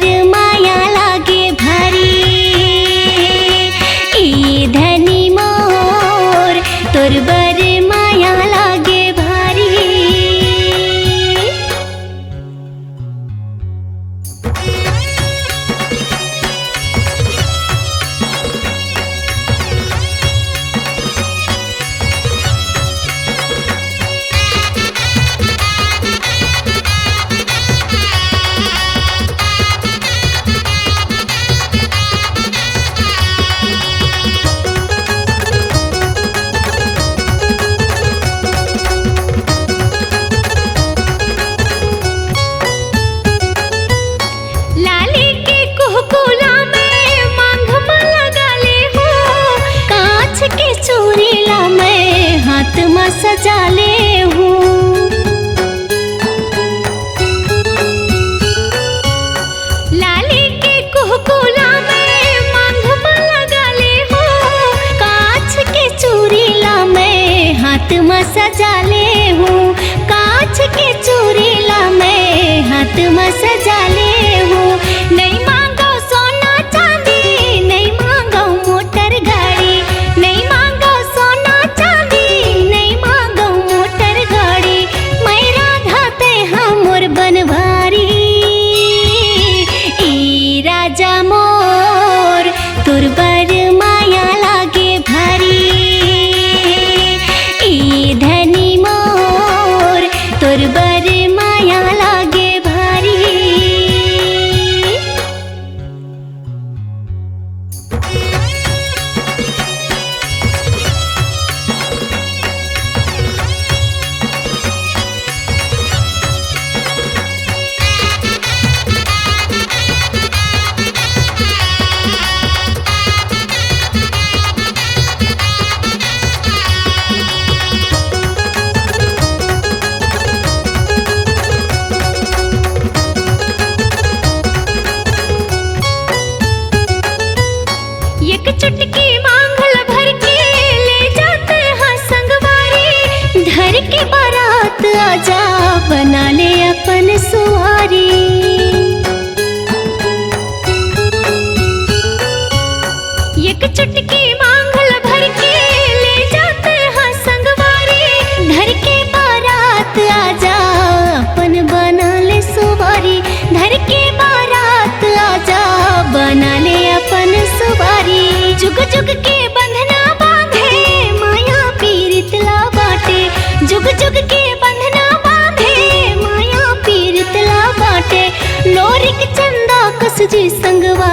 बर माया लागे भारी। ई धनी मोर तोर बर माया लागे भारी। सजा ले हूँ लाली के कुहकुला में मांग में लगा ले हूँ। कांच के चूड़ीला में हाथ में सजा ले हूँ। कांच के चूड़ीला में हाथ में सजा ले हूँ। नहीं मांगो सोना चांदी, नहीं मांगो मोटर गाड़ी, नहीं मांगो सोना बनवारी। ई राजा मोर तोर बर माया लागे भारी। ई धनी मोर तोर बर माया लागे भारी। एक चुटकी मांगल भर के ले जाते हैं संगवारी। धर के बारात आजा बना ले अपन सुवारी। एक चुटकी मांगल भर के ले जाते हैं संगवारी। धर के बारात आजा अपन बना ले सुवारी। धर के बारात आजा बना ले अपन सुवारी। जुग जुग के बंधना बांधे माया पीरित ला बाटे। जुग जुग के बंधना बांधे माया पीरित ला बाटे। लोरिक चंदा कस जी संगवा